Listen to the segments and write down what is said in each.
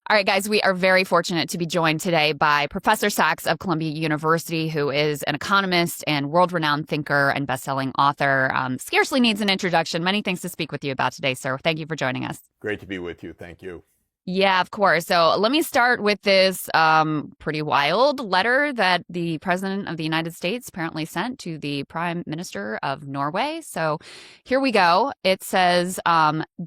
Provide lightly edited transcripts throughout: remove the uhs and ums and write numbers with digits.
All right, guys, we are very fortunate to be joined today by Professor Sachs of Columbia University, who is an economist and world-renowned thinker and best-selling author. Scarcely needs an introduction. Many things to speak with you about today, sir. Thank you for joining us. Great to be with you. Thank you. Yeah, of course. So let me start with this pretty wild letter that the President of the United States apparently sent to the Prime Minister of Norway. So here we go. It says,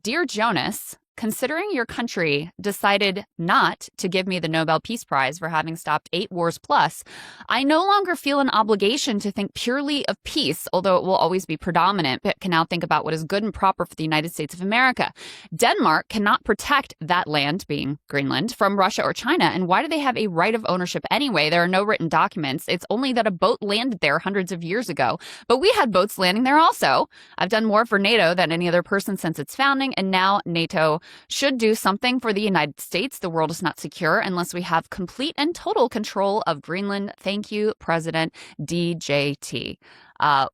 Dear Jonas, considering your country decided not to give me the Nobel Peace Prize for having stopped 8 wars plus, I no longer feel an obligation to think purely of peace, although it will always be predominant, but can now think about what is good and proper for the United States of America. Denmark cannot protect that land, being Greenland, from Russia or China. And why do they have a right of ownership anyway? There are no written documents. It's only that a boat landed there hundreds of years ago. But we had boats landing there also. I've done more for NATO than any other person since its founding, and now NATO should do something for the United States. The world is not secure unless we have complete and total control of Greenland. Thank you, President DJT.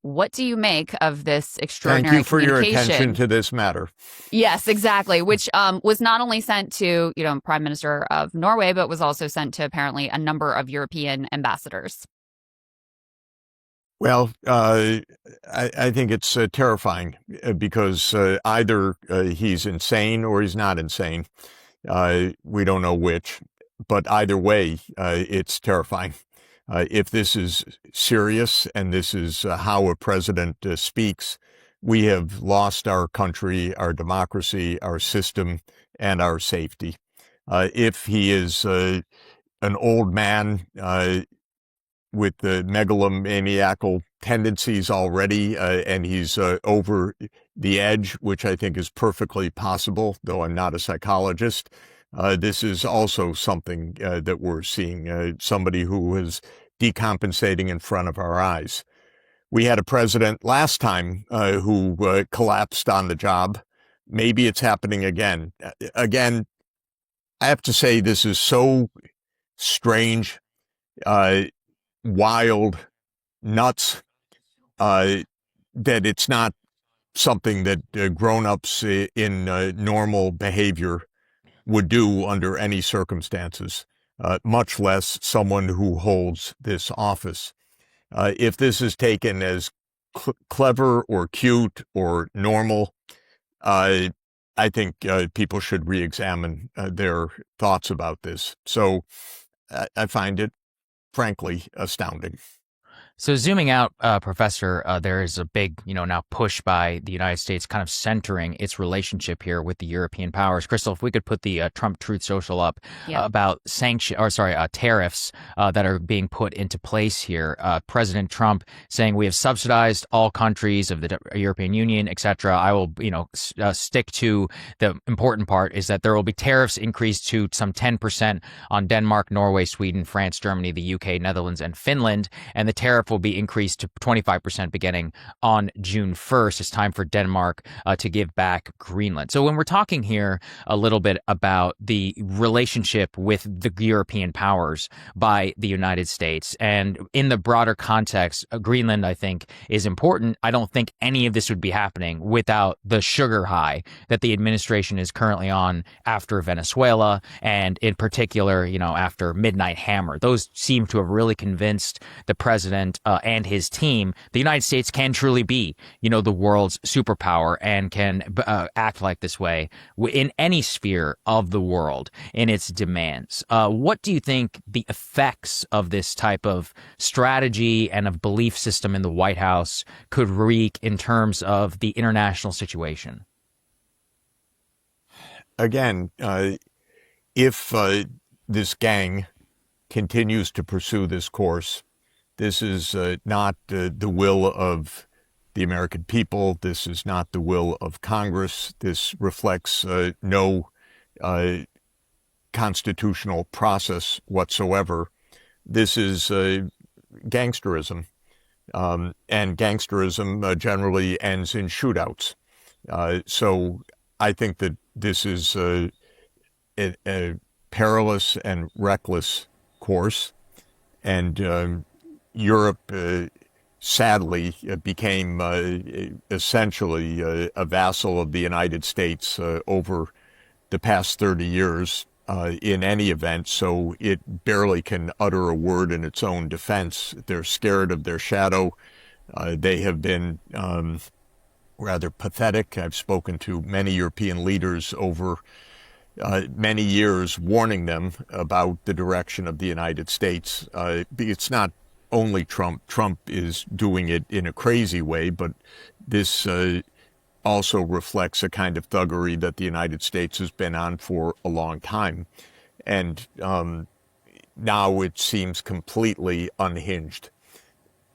What do you make of this extraordinary Thank you for your communication? attention to this matter. Yes, exactly. Which was not only sent to, Prime Minister of Norway, but was also sent to apparently a number of European ambassadors. Well, I think it's terrifying because either he's insane or he's not insane. We don't know which, but either way, it's terrifying. If this is serious and this is how a president speaks, we have lost our country, our democracy, our system, and our safety. If he is an old man with the megalomaniacal tendencies already, and he's over the edge, which I think is perfectly possible, though I'm not a psychologist. This is also something that we're seeing, somebody who is decompensating in front of our eyes. We had a president last time who collapsed on the job. Maybe it's happening again. Again, I have to say this is so strange, wild, nuts, that it's not something that grown-ups in normal behavior would do under any circumstances, much less someone who holds this office. If this is taken as clever or cute or normal, I think people should re-examine their thoughts about this. So I find it frankly astounding. So zooming out, Professor, there is a big, now push by the United States kind of centering its relationship here with the European powers. Crystal, if we could put the Trump Truth Social up about tariffs that are being put into place here. President Trump saying we have subsidized all countries of the European Union, et cetera. I will, stick to the important part is that there will be tariffs increased to some 10% on Denmark, Norway, Sweden, France, Germany, the UK, Netherlands, and Finland. And the tariff will be increased to 25% beginning on June 1st. It's time for Denmark to give back Greenland. So when we're talking here a little bit about the relationship with the European powers by the United States, and in the broader context, Greenland, I think, is important. I don't think any of this would be happening without the sugar high that the administration is currently on after Venezuela, and in particular, after Midnight Hammer. Those seem to have really convinced the president and his team, the United States can truly be, the world's superpower and can act like this way in any sphere of the world in its demands. What do you think the effects of this type of strategy and of belief system in the White House could wreak in terms of the international situation? Again, if this gang continues to pursue this course, this is not the will of the American people. This is not the will of Congress. This reflects no constitutional process whatsoever. This is gangsterism. And gangsterism generally ends in shootouts. So I think that this is a perilous and reckless course. And Europe, sadly, became essentially a vassal of the United States over the past 30 years. in any event, so it barely can utter a word in its own defense. They're scared of their shadow. They have been rather pathetic. I've spoken to many European leaders over many years warning them about the direction of the United States. It's not only Trump. Trump is doing it in a crazy way, but this also reflects a kind of thuggery that the United States has been on for a long time. And now it seems completely unhinged.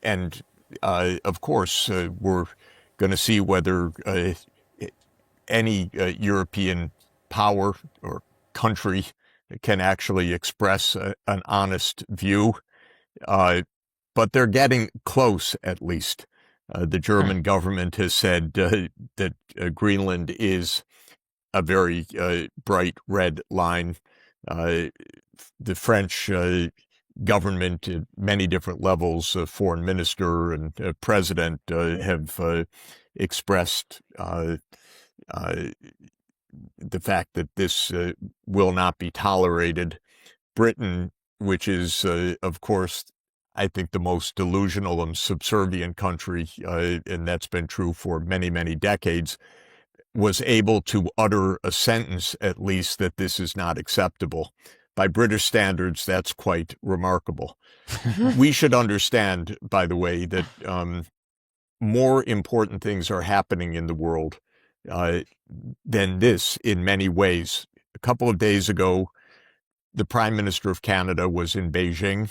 And of course, we're going to see whether any European power or country can actually express an honest view. But they're getting close, at least. The German government has said that Greenland is a very bright red line. The French government at many different levels, foreign minister and president, have expressed the fact that this will not be tolerated. Britain, which is, of course, I think the most delusional and subservient country, and that's been true for many, many decades, was able to utter a sentence, at least, that this is not acceptable. By British standards, that's quite remarkable. We should understand, by the way, that more important things are happening in the world than this in many ways. A couple of days ago, the Prime Minister of Canada was in Beijing,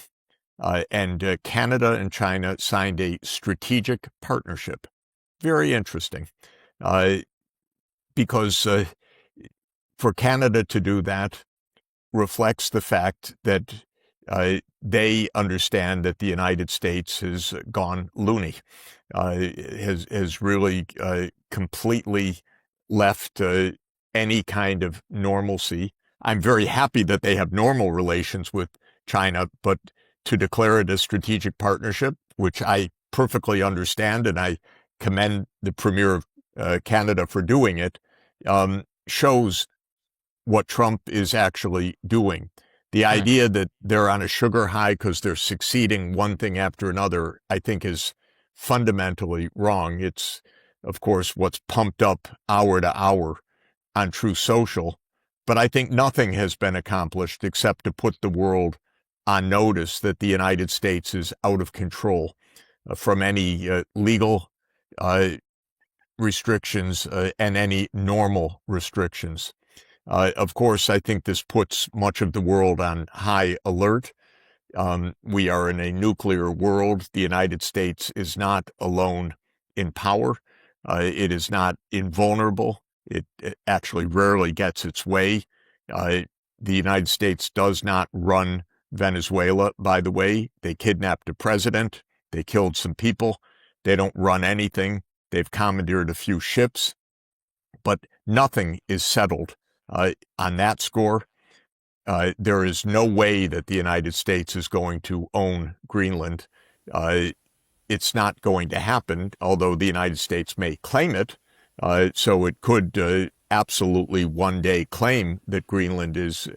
and Canada and China signed a strategic partnership. Very interesting, because for Canada to do that reflects the fact that they understand that the United States has gone loony, has really completely left any kind of normalcy. I'm very happy that they have normal relations with China, but to declare it a strategic partnership, which I perfectly understand, and I commend the Premier of Canada for doing it, shows what Trump is actually doing. The idea that they're on a sugar high because they're succeeding one thing after another, I think is fundamentally wrong. It's, of course, what's pumped up hour to hour on Truth Social. But I think nothing has been accomplished except to put the world on notice that the United States is out of control from any legal restrictions and any normal restrictions. Of course, I think this puts much of the world on high alert. We are in a nuclear world. The United States is not alone in power. It is not invulnerable. It actually rarely gets its way. The United States does not run Venezuela, by the way. They kidnapped a president. They killed some people. They don't run anything. They've commandeered a few ships. But nothing is settled on that score. There is no way that the United States is going to own Greenland. It's not going to happen, although the United States may claim it. So it could absolutely one day claim that Greenland is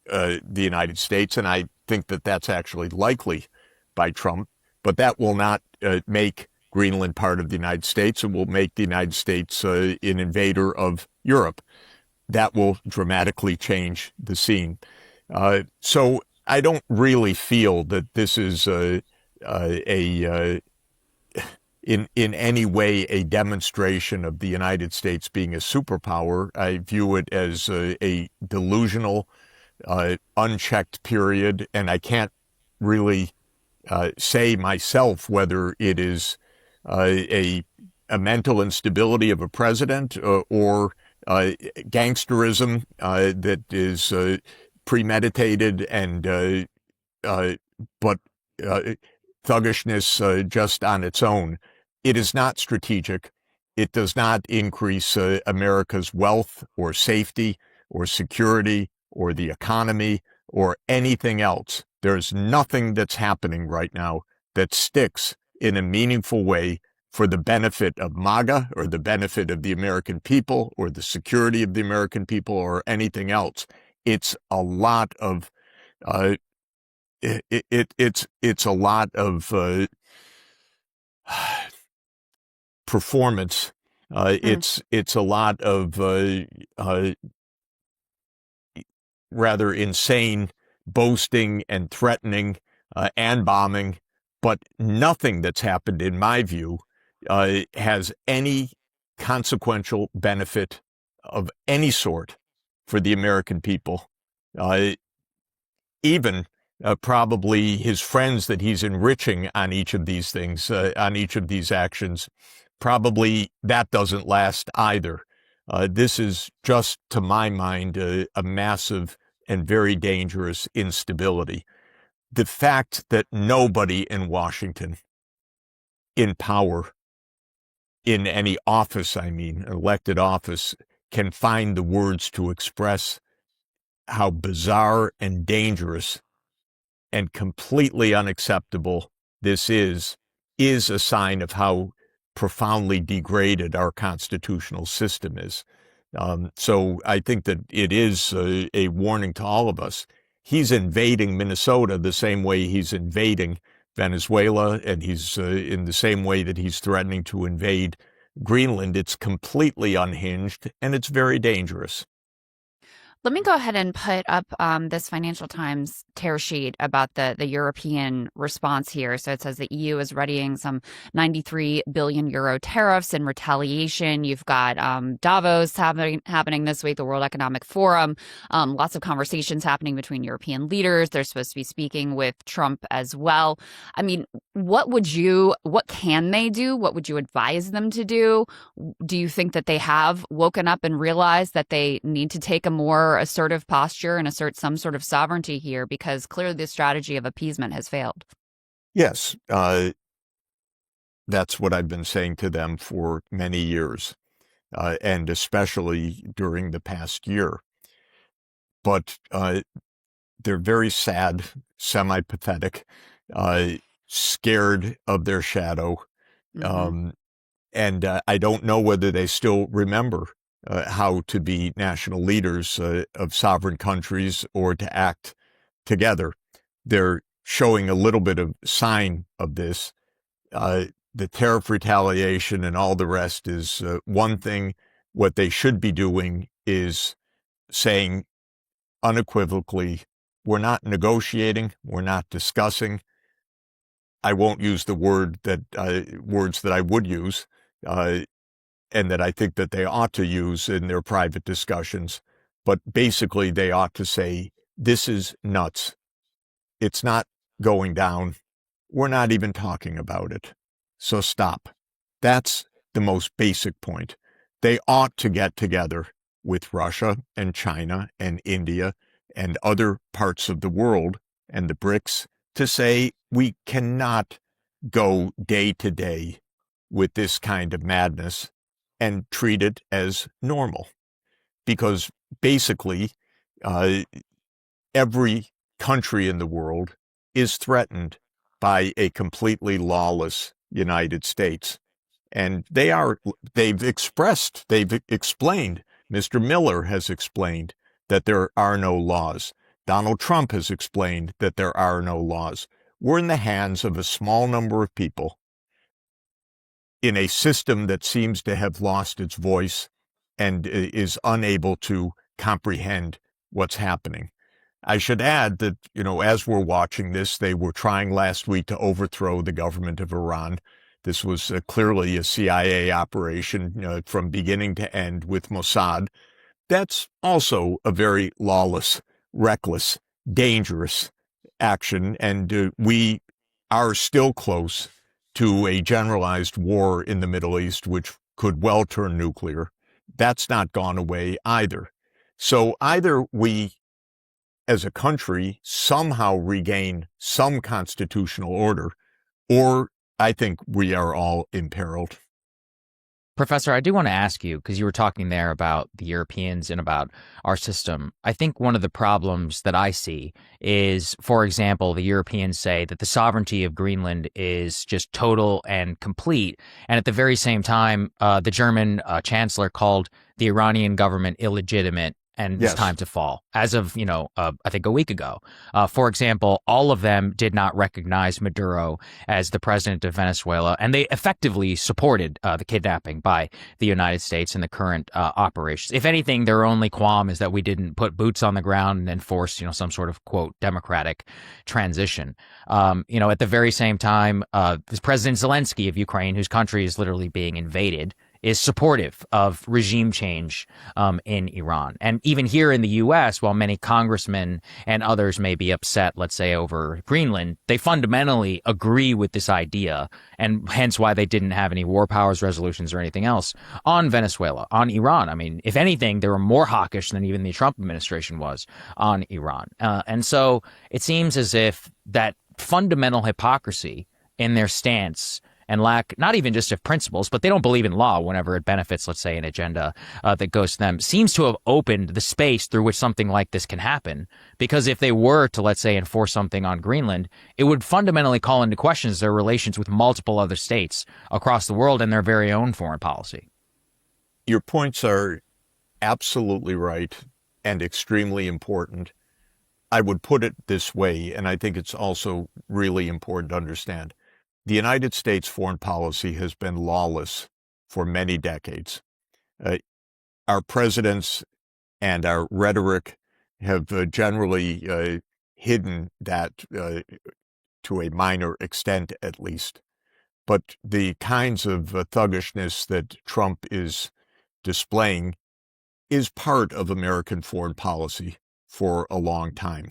the United States, and I think that that's actually likely by Trump. But that will not make Greenland part of the United States. It will make the United States an invader of Europe. That will dramatically change the scene. So I don't really feel that this is in any way a demonstration of the United States being a superpower. I view it as a delusional, unchecked period, and I can't really say myself whether it is a mental instability of a president or gangsterism that is premeditated and but thuggishness just on its own. It is not strategic. It does not increase America's wealth or safety or security or the economy or anything else. There's nothing that's happening right now that sticks in a meaningful way for the benefit of MAGA or the benefit of the American people or the security of the American people or anything else. It's a lot of it's a lot of performance. It's a lot of rather insane boasting and threatening and bombing, but nothing that's happened, in my view, has any consequential benefit of any sort for the American people. Even probably his friends that he's enriching on each of these things, on each of these actions, probably that doesn't last either. This is just, to my mind, a massive and very dangerous instability. The fact that nobody in Washington, in power, in any office, elected office, can find the words to express how bizarre and dangerous and completely unacceptable this is a sign of how profoundly degraded our constitutional system is. So I think that it is a warning to all of us. He's invading Minnesota the same way he's invading Venezuela, and he's in the same way that he's threatening to invade Greenland. It's completely unhinged, and it's very dangerous. Let me go ahead and put up this Financial Times tear sheet about the European response here. So it says the EU is readying some 93 billion euro tariffs in retaliation. You've got Davos happening this week, the World Economic Forum. Lots of conversations happening between European leaders. They're supposed to be speaking with Trump as well. I mean, what can they do? What would you advise them to do? Do you think that they have woken up and realized that they need to take a more assertive posture and assert some sort of sovereignty here, because clearly the strategy of appeasement has failed? Yes, that's what I've been saying to them for many years, and especially during the past year. But they're very sad, semi-pathetic, scared of their shadow. Mm-hmm. And I don't know whether they still remember how to be national leaders of sovereign countries or to act together. They're showing a little bit of sign of this. The tariff retaliation and all the rest is one thing. What they should be doing is saying unequivocally, we're not negotiating, we're not discussing. I won't use the words that I would use, and that I think that they ought to use in their private discussions. But basically, they ought to say, this is nuts. It's not going down. We're not even talking about it. So stop. That's the most basic point. They ought to get together with Russia and China and India and other parts of the world and the BRICS to say we cannot go day to day with this kind of madness and treat it as normal. Because basically, every country in the world is threatened by a completely lawless United States. And they've explained, Mr. Miller has explained that there are no laws. Donald Trump has explained that there are no laws. We're in the hands of a small number of people in a system that seems to have lost its voice and is unable to comprehend what's happening. I should add that, as we're watching this, they were trying last week to overthrow the government of Iran. This was clearly a CIA operation from beginning to end with Mossad. That's also a very lawless, reckless, dangerous action, and we are still close to a generalized war in the Middle East, which could well turn nuclear. That's not gone away either. So either we, as a country, somehow regain some constitutional order, or I think we are all imperiled. Professor, I do want to ask you, because you were talking there about the Europeans and about our system. I think one of the problems that I see is, for example, the Europeans say that the sovereignty of Greenland is just total and complete. And at the very same time, the German chancellor called the Iranian government illegitimate and it's Yes. time to fall as of, I think a week ago. For example, all of them did not recognize Maduro as the president of Venezuela, and they effectively supported the kidnapping by the United States in the current operations. If anything, their only qualm is that we didn't put boots on the ground and enforce, some sort of, quote, democratic transition. At the very same time, President Zelensky of Ukraine, whose country is literally being invaded, is supportive of regime change in Iran. And even here in the U.S., while many congressmen and others may be upset, let's say, over Greenland, they fundamentally agree with this idea, and hence why they didn't have any war powers resolutions or anything else on Venezuela, on Iran. I mean, if anything, they were more hawkish than even the Trump administration was on Iran. And so it seems as if that fundamental hypocrisy in their stance and lack not even just of principles, but they don't believe in law whenever it benefits, let's say, an agenda that goes to them, seems to have opened the space through which something like this can happen. Because if they were to, let's say, enforce something on Greenland, it would fundamentally call into questions their relations with multiple other states across the world and their very own foreign policy. Your points are absolutely right and extremely important. I would put it this way, and I think it's also really important to understand. The United States foreign policy has been lawless for many decades. Our presidents and our rhetoric have generally hidden that to a minor extent, at least. But the kinds of thuggishness that Trump is displaying is part of American foreign policy for a long time.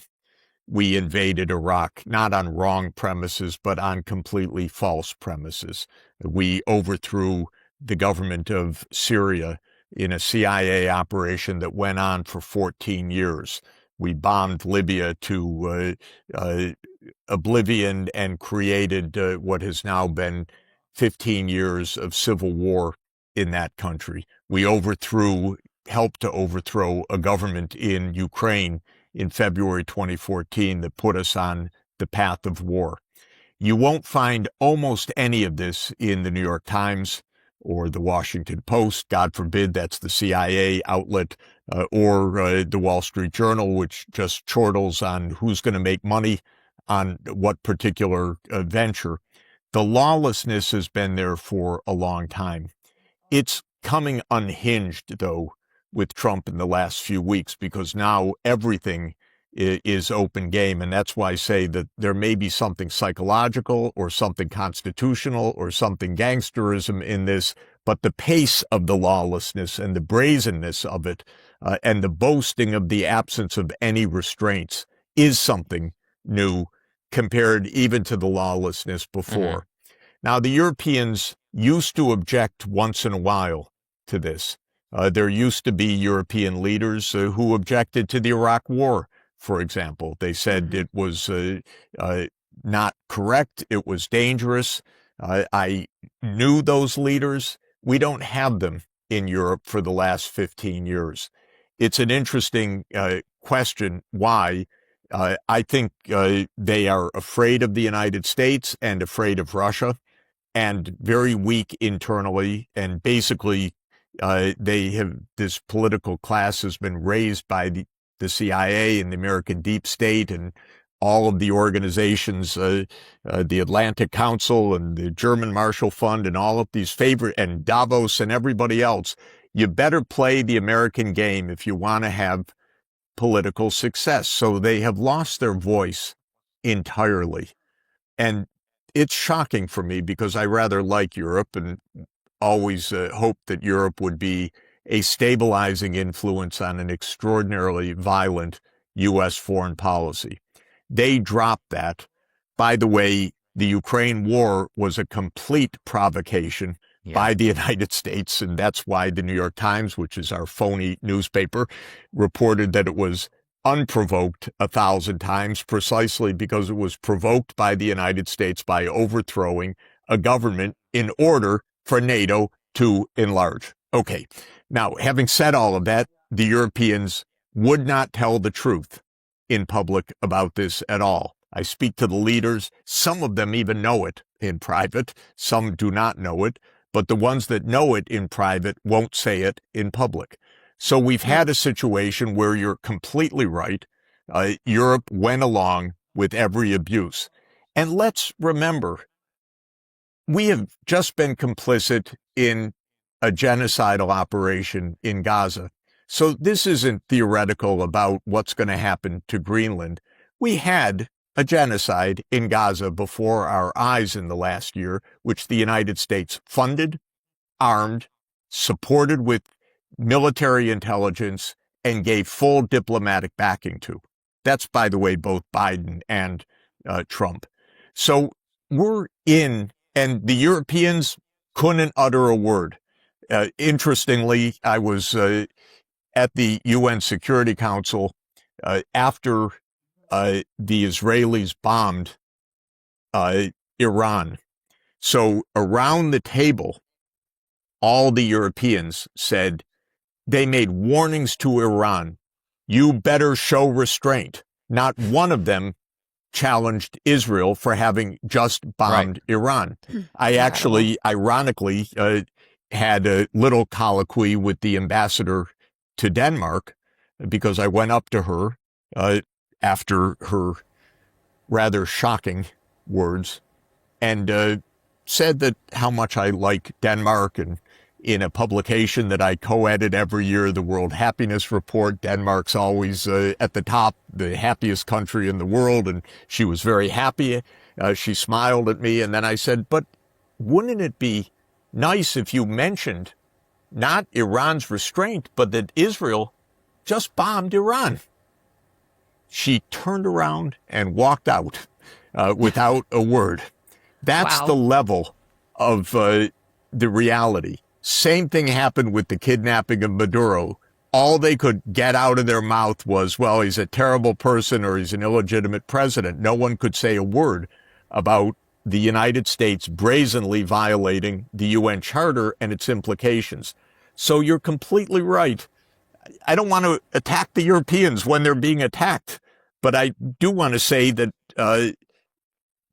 We invaded Iraq, not on wrong premises, but on completely false premises. We overthrew the government of Syria in a CIA operation that went on for 14 years. We bombed Libya to oblivion and created what has now been 15 years of civil war in that country. We helped to overthrow a government in Ukraine in February 2014 that put us on the path of war. You won't find almost any of this in the New York Times or the Washington Post, God forbid that's the CIA outlet, or the Wall Street Journal, which just chortles on who's going to make money on what particular venture. The lawlessness has been there for a long time. It's coming unhinged, though, with Trump in the last few weeks, because now everything is open game. And that's why I say that there may be something psychological or something constitutional or something gangsterism in this, but the pace of the lawlessness and the brazenness of it and the boasting of the absence of any restraints is something new compared even to the lawlessness before. Now, the Europeans used to object once in a while to this. There used to be European leaders who objected to the Iraq War, for example. They said it was not correct, it was dangerous. I knew those leaders. We don't have them in Europe for the last 15 years. It's an interesting question why. I think they are afraid of the United States and afraid of Russia and very weak internally, and basically this political class has been raised by the CIA and the American deep state and all of the organizations, the Atlantic Council and the German Marshall Fund and all of these and Davos and everybody else. You better play the American game if you want to have political success. So they have lost their voice entirely. And it's shocking for me because I rather like Europe and always hoped that Europe would be a stabilizing influence on an extraordinarily violent U.S. foreign policy. They dropped that. By the way, the Ukraine war was a complete provocation by the United States, and that's why the New York Times, which is our phony newspaper, reported that it was unprovoked 1,000 times, precisely because it was provoked by the United States by overthrowing a government in order for NATO to enlarge. Okay. Now, having said all of that, the Europeans would not tell the truth in public about this at all. I speak to the leaders. Some of them even know it in private. Some do not know it, but the ones that know it in private won't say it in public. So we've had a situation where you're completely right. Europe went along with every abuse. And let's remember, we have just been complicit in a genocidal operation in Gaza. So this isn't theoretical about what's going to happen to Greenland. We had a genocide in Gaza before our eyes in the last year, which the United States funded, armed, supported with military intelligence, and gave full diplomatic backing to. That's, by the way, both Biden and Trump. So we're in, and the Europeans couldn't utter a word. Interestingly, I was at the UN Security Council after the Israelis bombed Iran. So around the table, all the Europeans said, they made warnings to Iran. You better show restraint. Not one of them challenged Israel for having just bombed Iran. I actually, ironically, had a little colloquy with the ambassador to Denmark because I went up to her after her rather shocking words and said that how much I like Denmark, and in a publication that I co-edit every year, the World Happiness Report, Denmark's always at the top, the happiest country in the world, and she was very happy. She smiled at me, and then I said, but wouldn't it be nice if you mentioned not Iran's restraint, but that Israel just bombed Iran? She turned around and walked out without a word. That's the level of the reality. Same thing happened with the kidnapping of Maduro. All they could get out of their mouth was, well, he's a terrible person or he's an illegitimate president. No one could say a word about the United States brazenly violating the UN Charter and its implications. So you're completely right. I don't want to attack the Europeans when they're being attacked, but I do want to say that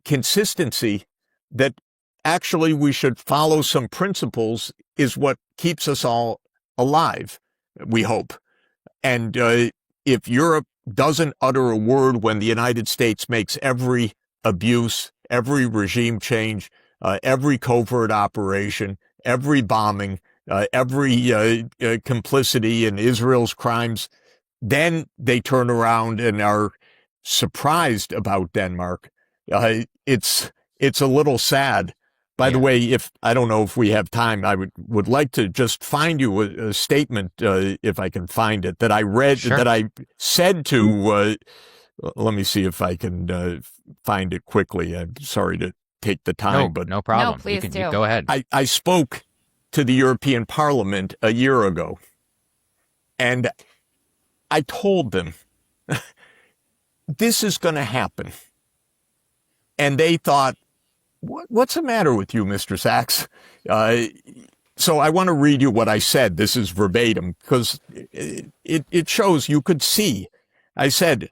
consistency, that actually we should follow some principles, is what keeps us all alive, we hope. And if Europe doesn't utter a word when the United States makes every abuse, every regime change, every covert operation, every bombing, every complicity in Israel's crimes, then they turn around and are surprised about Denmark. It's a little sad. By the way, if I don't know if we have time, I would like to just find you a statement, if I can find it, that I read, that I said to, let me see if I can find it quickly. I'm sorry to take the time, but no problem. No, please do. Go ahead. I spoke to the European Parliament a year ago, and I told them, this is going to happen. And they thought, what's the matter with you, Mr. Sachs? So I want to read you what I said. This is verbatim, because it shows you could see. I said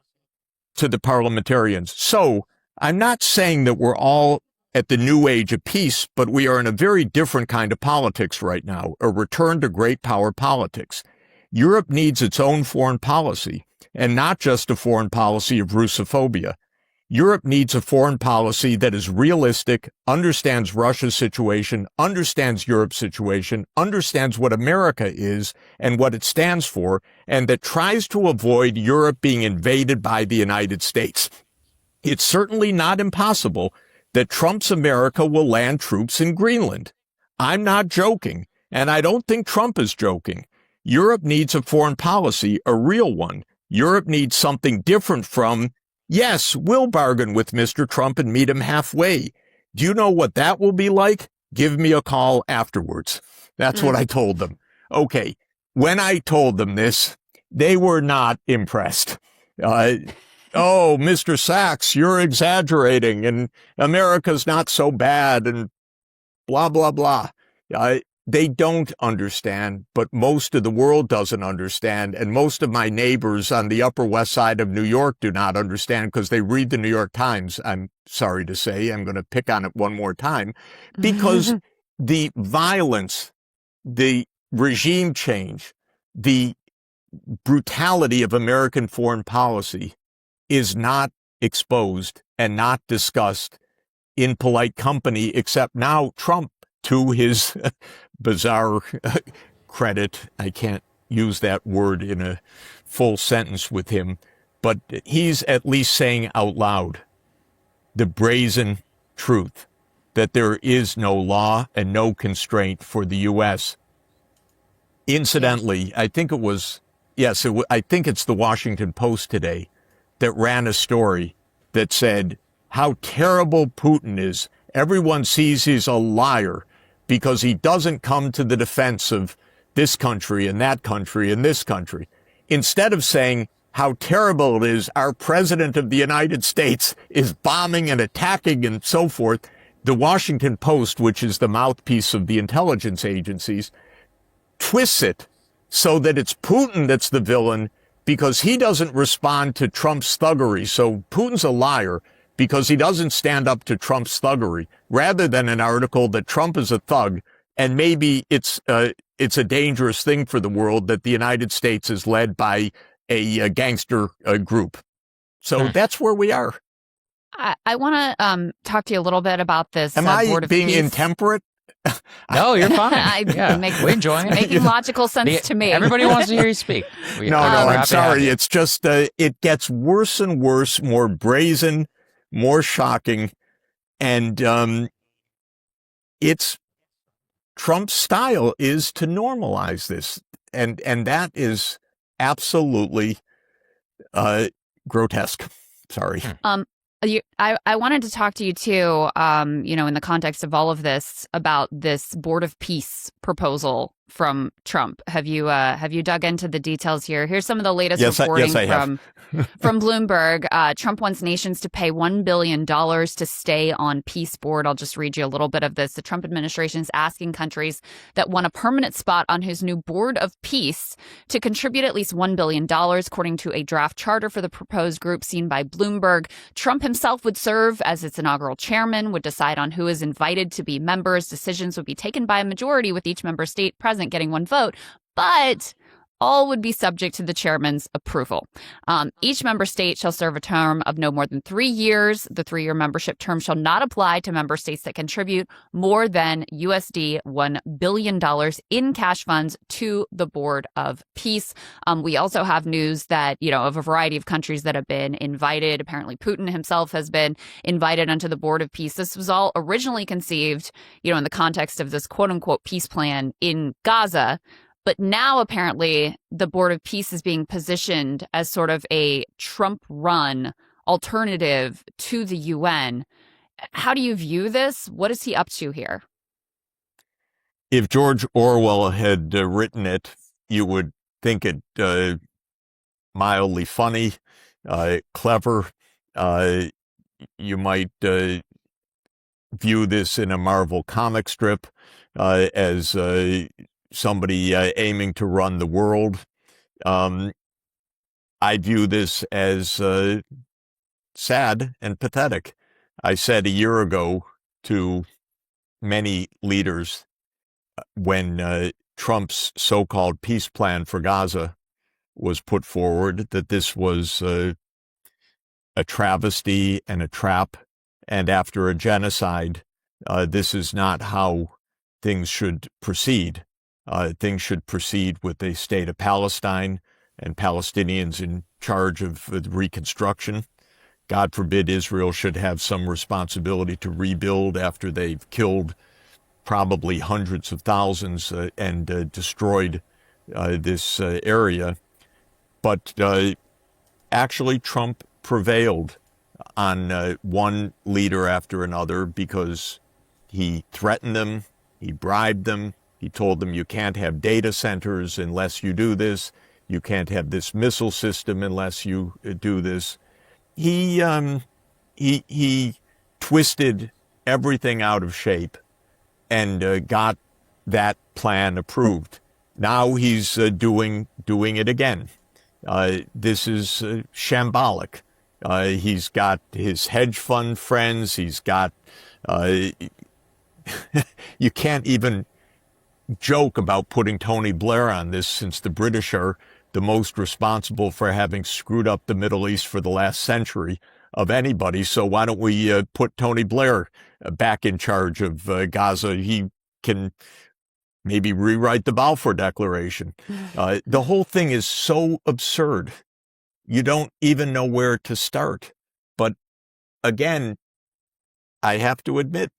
to the parliamentarians, so I'm not saying that we're all at the new age of peace, but we are in a very different kind of politics right now, a return to great power politics. Europe needs its own foreign policy, and not just a foreign policy of Russophobia. Europe needs a foreign policy that is realistic, understands Russia's situation, understands Europe's situation, understands what America is and what it stands for, and that tries to avoid Europe being invaded by the United States. It's certainly not impossible that Trump's America will land troops in Greenland. I'm not joking, and I don't think Trump is joking. Europe needs a foreign policy, a real one. Europe needs something different from, yes, we'll bargain with Mr. Trump and meet him halfway. Do you know what that will be like? Give me a call afterwards. That's what I told them. Okay. When I told them this, they were not impressed. Oh, Mr. Sachs, you're exaggerating, and America's not so bad, and blah, blah, blah. they don't understand, but most of the world doesn't understand. And most of my neighbors on the Upper West Side of New York do not understand because they read the New York Times. I'm sorry to say, I'm going to pick on it one more time, because the violence, the regime change, the brutality of American foreign policy is not exposed and not discussed in polite company, except now Trump, to his bizarre credit. I can't use that word in a full sentence with him, but he's at least saying out loud the brazen truth that there is no law and no constraint for the U.S. Incidentally, I think it was, I think it's the Washington Post today that ran a story that said how terrible Putin is. Everyone sees he's a liar because he doesn't come to the defense of this country and that country and this country. Instead of saying how terrible it is, our president of the United States is bombing and attacking and so forth, the Washington Post, which is the mouthpiece of the intelligence agencies, twists it so that it's Putin that's the villain because he doesn't respond to Trump's thuggery. So Putin's a liar because he doesn't stand up to Trump's thuggery, rather than an article that Trump is a thug, and maybe it's a dangerous thing for the world that the United States is led by a gangster group. So that's where we are. I want to talk to you a little bit about this. Am I Board of being Peace. Intemperate? No, you're fine. We're enjoying it. Making logical sense to me. Everybody wants to hear you speak. No, I'm sorry. It's just, it gets worse and worse, more brazen, more shocking. And it's Trump's style is to normalize this. And that is absolutely grotesque. Sorry. I wanted to talk to you too, in the context of all of this, about this Board of Peace proposal from Trump. Have you dug into the details here? Here's some of the latest reporting from Bloomberg. Trump wants nations to pay $1 billion to stay on peace board. I'll just read you a little bit of this. The Trump administration is asking countries that want a permanent spot on his new Board of Peace to contribute at least $1 billion, according to a draft charter for the proposed group seen by Bloomberg. Trump himself would serve as its inaugural chairman, would decide on who is invited to be members. Decisions would be taken by a majority, with each member state present getting one vote, but all would be subject to the chairman's approval. Each member state shall serve a term of no more than 3 years. The 3-year membership term shall not apply to member states that contribute more than USD $1 billion in cash funds to the Board of Peace. We also have news that, of a variety of countries that have been invited. Apparently, Putin himself has been invited onto the Board of Peace. This was all originally conceived, in the context of this quote unquote peace plan in Gaza. But now, apparently, the Board of Peace is being positioned as sort of a Trump-run alternative to the UN. How do you view this? What is he up to here? If George Orwell had written it, you would think it mildly funny, clever. You might view this in a Marvel comic strip as somebody aiming to run the world. I view this as sad and pathetic. I said a year ago to many leaders when Trump's so-called peace plan for Gaza was put forward that this was a travesty and a trap, and after a genocide, this is not how things should proceed. Things should proceed with the state of Palestine and Palestinians in charge of the reconstruction. God forbid Israel should have some responsibility to rebuild after they've killed probably hundreds of thousands and destroyed this area. But actually, Trump prevailed on one leader after another because he threatened them, he bribed them. He told them, you can't have data centers unless you do this. You can't have this missile system unless you do this. He twisted everything out of shape and got that plan approved. Now he's doing it again. This is shambolic. He's got his hedge fund friends. He's got, you can't even joke about putting Tony Blair on this, since the British are the most responsible for having screwed up the Middle East for the last century of anybody. So why don't we put Tony Blair back in charge of Gaza? He can maybe rewrite the Balfour Declaration. The whole thing is so absurd. You don't even know where to start. But again, I have to admit,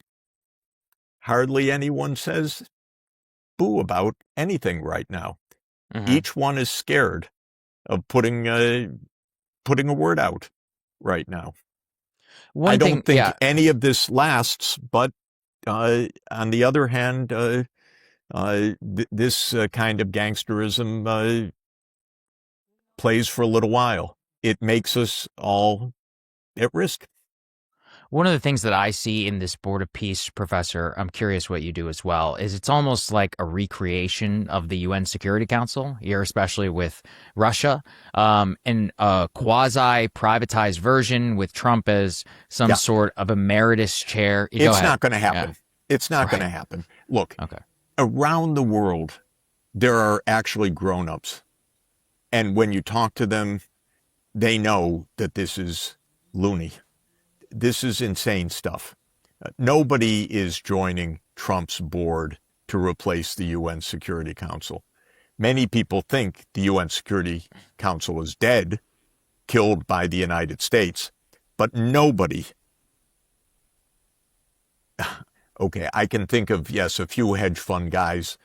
hardly anyone says boo about anything right now. Mm-hmm. Each one is scared of putting a word out right now. I don't think any of this lasts, but on the other hand, this kind of gangsterism plays for a little while. It makes us all at risk. One of the things that I see in this Board of Peace, Professor, I'm curious what you do as well, is it's almost like a recreation of the UN Security Council here, especially with Russia, and a quasi-privatized version with Trump as some sort of emeritus chair. It's not going to happen. Yeah. It's not going to happen. Look, around the world, there are actually grown-ups. And when you talk to them, they know that this is loony. This is insane stuff. Nobody is joining Trump's board to replace the UN Security Council. Many people think the UN Security Council is dead, killed by the United States, but nobody. Okay, I can think of, yes, a few hedge fund guys,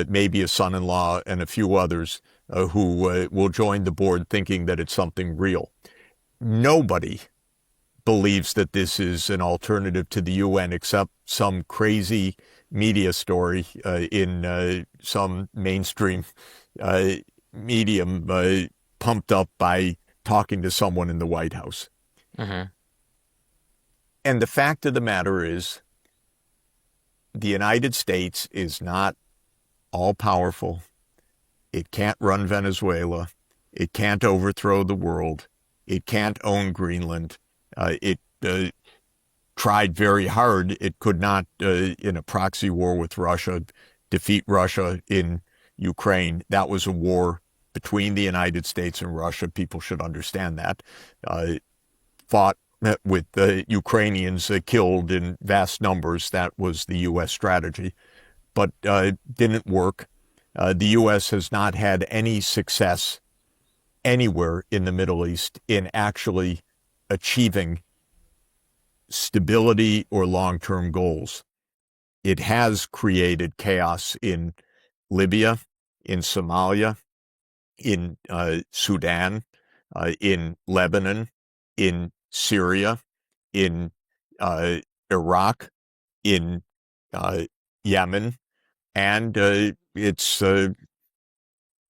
maybe a son-in-law and a few others who will join the board thinking that it's something real. Nobody believes that this is an alternative to the UN, except some crazy media story in some mainstream medium pumped up by talking to someone in the White House. Mm-hmm. And the fact of the matter is, the United States is not all-powerful. It can't run Venezuela. It can't overthrow the world. It can't own Greenland. It tried very hard. It could not, in a proxy war with Russia, defeat Russia in Ukraine. That was a war between the United States and Russia. People should understand that. Fought with the Ukrainians killed in vast numbers. That was the U.S. strategy, but didn't work. The U.S. has not had any success anywhere in the Middle East in actually achieving stability or long-term goals. It has created chaos in Libya, in Somalia, in Sudan, in Lebanon, in Syria, in Iraq, in Yemen, and it's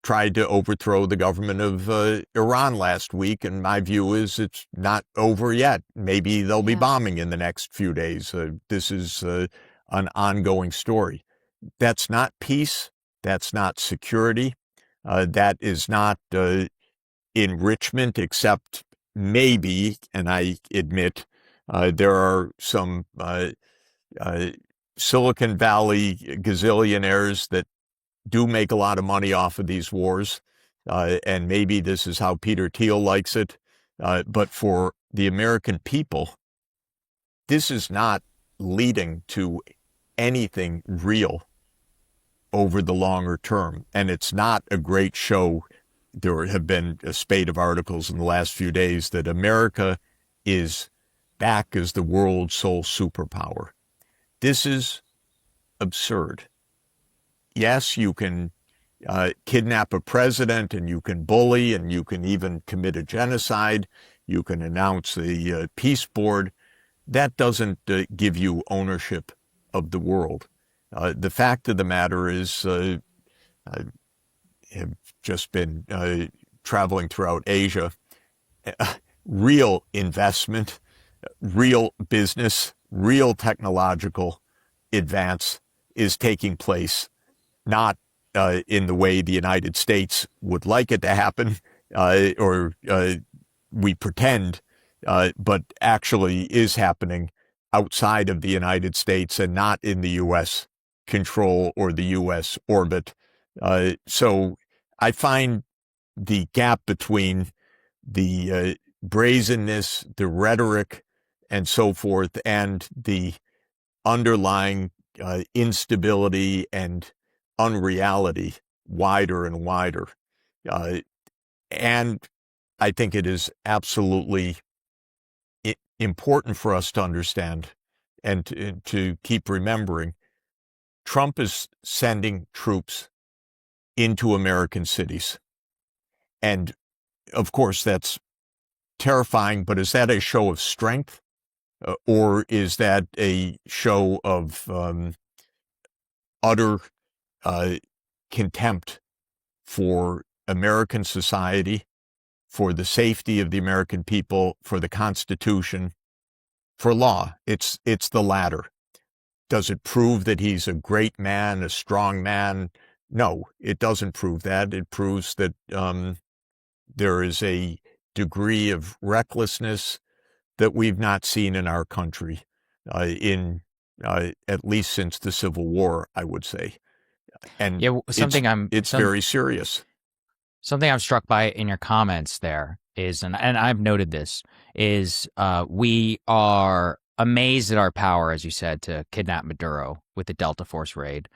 tried to overthrow the government of Iran last week, and my view is it's not over yet. Maybe they'll be bombing in the next few days. This is an ongoing story. That's not peace. That's not security. That is not enrichment, except maybe, and I admit, there are some Silicon Valley gazillionaires that do make a lot of money off of these wars, and maybe this is how Peter Thiel likes it. But for the American people, this is not leading to anything real over the longer term. And it's not a great show. There have been a spate of articles in the last few days that America is back as the world's sole superpower. This is absurd. Yes, you can kidnap a president, and you can bully, and you can even commit a genocide. You can announce a peace board. That doesn't give you ownership of the world. The fact of the matter is, I have just been traveling throughout Asia. Real investment, real business, real technological advance is taking place not in the way the United States would like it to happen, or we pretend, but actually is happening outside of the United States and not in the U.S. control or the U.S. orbit. So I find the gap between the brazenness, the rhetoric, and so forth, and the underlying instability and unreality wider and wider. And I think it is absolutely important for us to understand and to keep remembering Trump is sending troops into American cities. And of course, that's terrifying, but is that a show of strength? Or is that a show of utter contempt for American society, for the safety of the American people, for the Constitution, for law? It's the latter. Does it prove that he's a great man, a strong man? No, it doesn't prove that. It proves that there is a degree of recklessness that we've not seen in our country at least since the Civil War, I would say. And yeah, it's very serious. Something I'm struck by in your comments there is, and I've noted this, is we are amazed at our power, as you said, to kidnap Maduro with the Delta Force raid,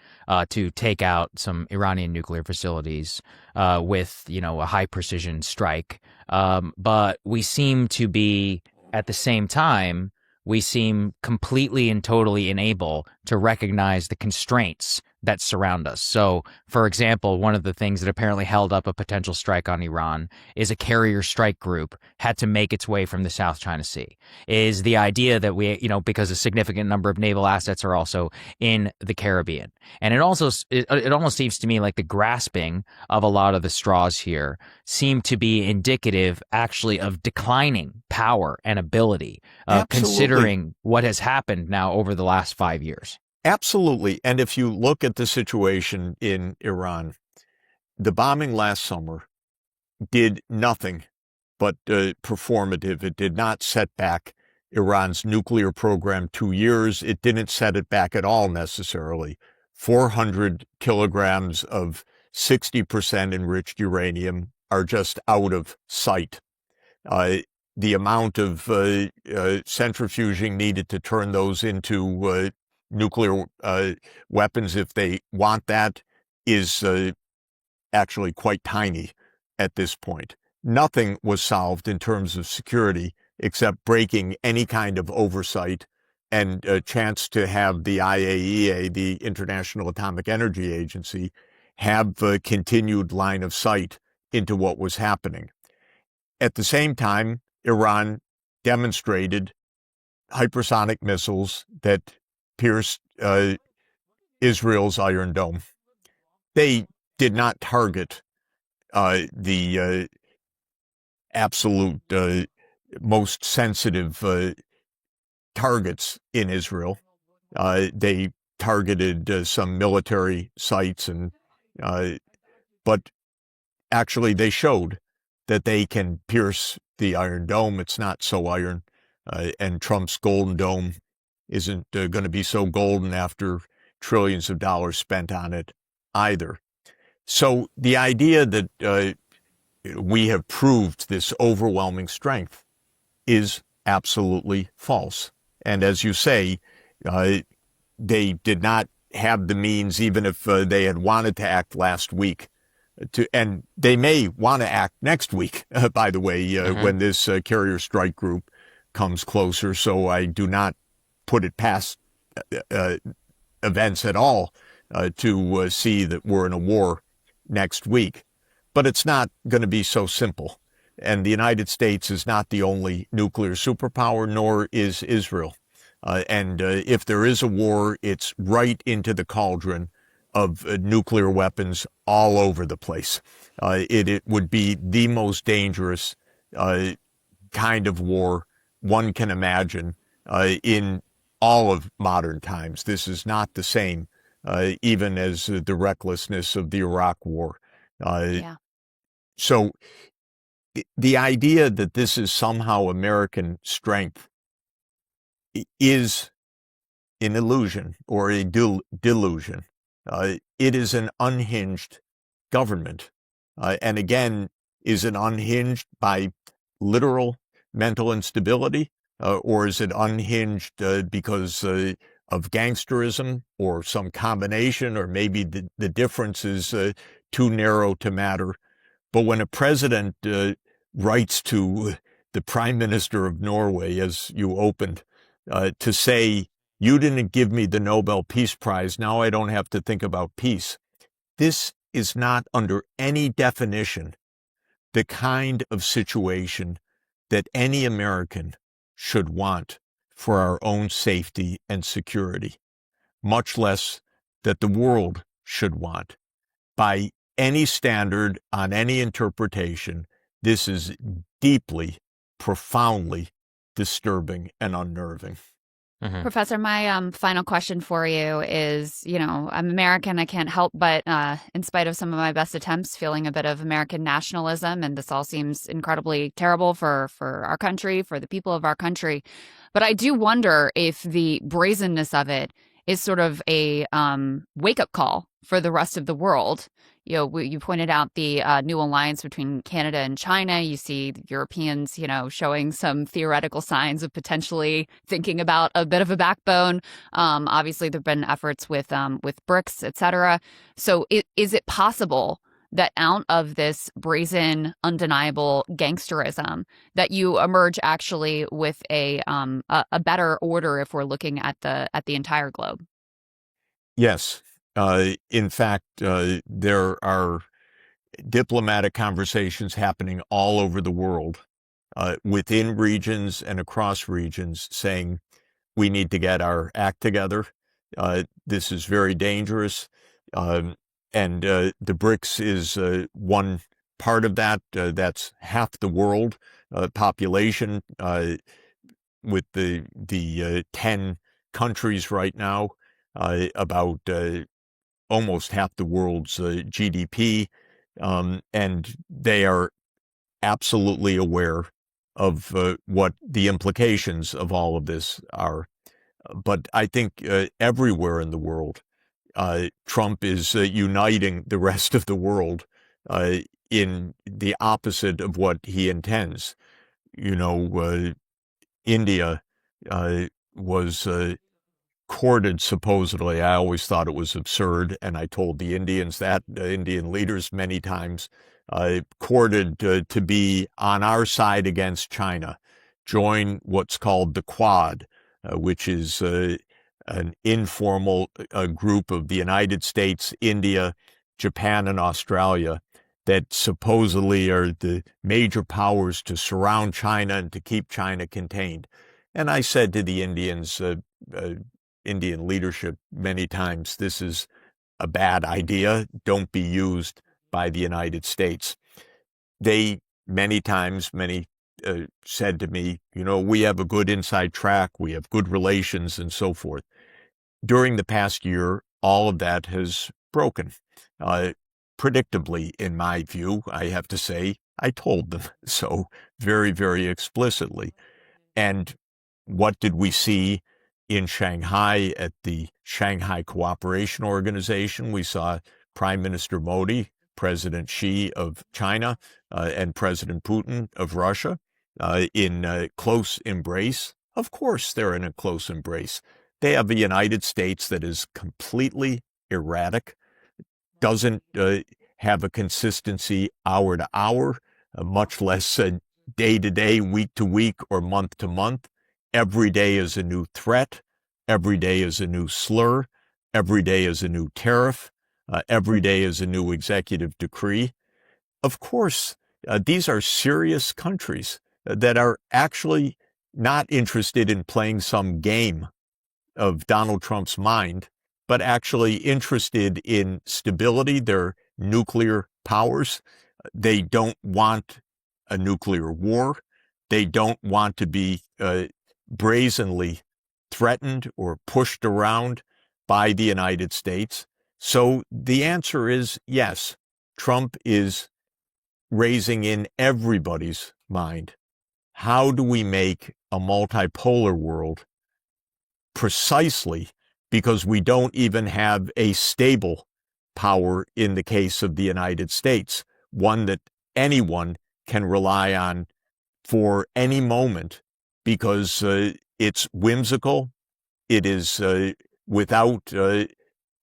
to take out some Iranian nuclear facilities with, a high precision strike. But we seem to be, at the same time, we seem completely and totally unable to recognize the constraints that surround us. So, for example, one of the things that apparently held up a potential strike on Iran is a carrier strike group had to make its way from the South China Sea. Is the idea that we, because a significant number of naval assets are also in the Caribbean. And it almost seems to me like the grasping of a lot of the straws here seem to be indicative actually of declining power and ability, considering what has happened now over the last 5 years. Absolutely. And if you look at the situation in Iran, the bombing last summer did nothing but performative. It did not set back Iran's nuclear program 2 years. It didn't set it back at all necessarily. 400 kilograms of 60% enriched uranium are just out of sight. The amount of centrifuging needed to turn those into nuclear weapons, if they want that, is actually quite tiny at this point. Nothing was solved in terms of security except breaking any kind of oversight and a chance to have the IAEA, the International Atomic Energy Agency, have a continued line of sight into what was happening. At the same time, Iran demonstrated hypersonic missiles that pierced Israel's Iron Dome. They did not target the absolute most sensitive targets in Israel. They targeted some military sites, but actually they showed that they can pierce the Iron Dome. It's not so iron, and Trump's Golden Dome isn't going to be so golden after trillions of dollars spent on it either. So the idea that we have proved this overwhelming strength is absolutely false. And as you say, they did not have the means, even if they had wanted to act last week, and they may want to act next week, by the way, when this carrier strike group comes closer. So I do not put it past events at all to see that we're in a war next week. But it's not going to be so simple. And the United States is not the only nuclear superpower, nor is Israel. And if there is a war, it's right into the cauldron of nuclear weapons all over the place. It would be the most dangerous kind of war one can imagine in all of modern times. This is not the same even as the recklessness of the Iraq War. Yeah. So the idea that this is somehow American strength is an illusion or a delusion. It is an unhinged government. And again, is it unhinged by literal mental instability? Or is it unhinged because of gangsterism or some combination, or maybe the difference is too narrow to matter? But when a president writes to the prime minister of Norway, as you opened, to say, you didn't give me the Nobel Peace Prize, now I don't have to think about peace. This is not, under any definition, the kind of situation that any American should want for our own safety and security, much less that the world should want. By any standard, on any interpretation, this is deeply, profoundly disturbing and unnerving. Mm-hmm. Professor, my final question for you is, I'm American. I can't help but, in spite of some of my best attempts, feeling a bit of American nationalism. And this all seems incredibly terrible for our country, for the people of our country. But I do wonder if the brazenness of it is sort of a wake-up call for the rest of the world. You pointed out the new alliance between Canada and China. You see the Europeans, showing some theoretical signs of potentially thinking about a bit of a backbone. Obviously, there have been efforts with BRICS, et cetera. So is it possible that out of this brazen, undeniable gangsterism, that you emerge actually with a better order if we're looking at the entire globe? Yes. In fact, there are diplomatic conversations happening all over the world, within regions and across regions, saying we need to get our act together. This is very dangerous. And the BRICS is one part of that. That's half the world population, with the 10 countries right now, about almost half the world's GDP, and they are absolutely aware of what the implications of all of this are. But I think everywhere in the world, Trump is uniting the rest of the world in the opposite of what he intends. India was courted, supposedly. I always thought it was absurd, and I told the Indians that, Indian leaders, many times, courted to be on our side against China, join what's called the Quad, which is an informal group of the United States, India, Japan, and Australia that supposedly are the major powers to surround China and to keep China contained. And I said to the Indians, Indian leadership many times, this is a bad idea. Don't be used by the United States. They many times said to me, we have a good inside track, we have good relations, and so forth. During the past year, all of that has broken. Predictably, in my view, I have to say, I told them so very, very explicitly. And what did we see in Shanghai at the Shanghai Cooperation Organization? We saw Prime Minister Modi, President Xi of China, and President Putin of Russia in close embrace. Of course, they're in a close embrace. They have a United States that is completely erratic, doesn't have a consistency hour to hour, much less day to day, week to week, or month to month. Every day is a new threat. Every day is a new slur. Every day is a new tariff. Every day is a new executive decree. Of course, these are serious countries that are actually not interested in playing some game of Donald Trump's mind, but actually interested in stability. They're nuclear powers. They don't want a nuclear war. They don't want to be brazenly threatened or pushed around by the United States. So the answer is yes. Trump is raising in everybody's mind, how do we make a multipolar world, precisely because we don't even have a stable power in the case of the United States, one that anyone can rely on for any moment, because it's whimsical, it is without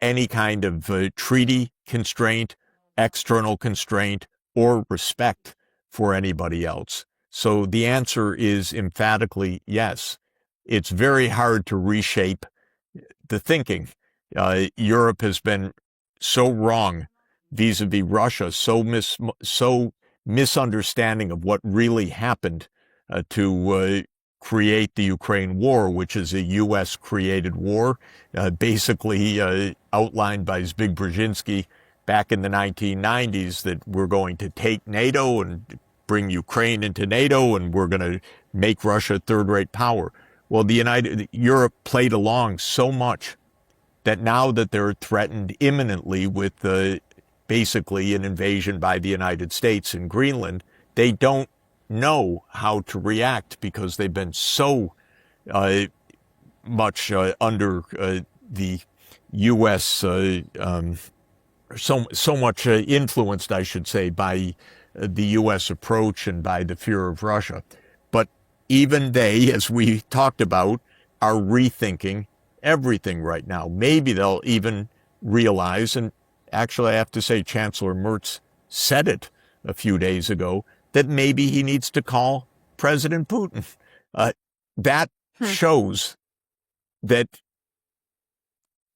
any kind of treaty constraint, external constraint, or respect for anybody else. So the answer is emphatically yes. It's very hard to reshape the thinking. Europe has been so wrong vis-a-vis Russia, so misunderstanding of what really happened to create the Ukraine war, which is a U.S.-created war, basically outlined by Zbigniew Brzezinski back in the 1990s, that we're going to take NATO and bring Ukraine into NATO, and we're going to make Russia a third-rate power. Well, Europe played along so much that now that they're threatened imminently with basically an invasion by the United States in Greenland, they don't know how to react because they've been so much under the U.S. So much influenced, I should say, by the U.S. approach and by the fear of Russia. But even they, as we talked about, are rethinking everything right now. Maybe they'll even realize, and actually I have to say Chancellor Merz said it a few days ago, that maybe he needs to call President Putin. That shows that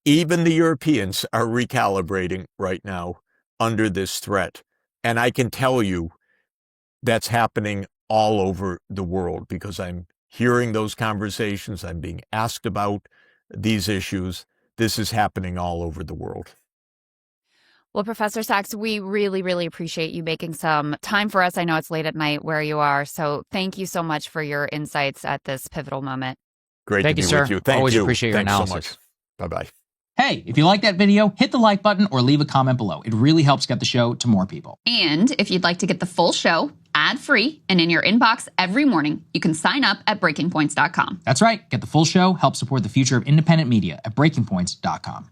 even the Europeans are recalibrating right now under this threat. And I can tell you that's happening all over the world, because I'm hearing those conversations. I'm being asked about these issues. This is happening all over the world. Well, Professor Sachs, we really, really appreciate you making some time for us. I know it's late at night where you are, so thank you so much for your insights at this pivotal moment. Great to be with you. Thank Always you. appreciate your Thanks analysis. so much. Bye-bye. Hey, if you like that video, hit the like button or leave a comment below. It really helps get the show to more people. And if you'd like to get the full show ad-free and in your inbox every morning, you can sign up at breakingpoints.com. That's right. Get the full show, help support the future of independent media at breakingpoints.com.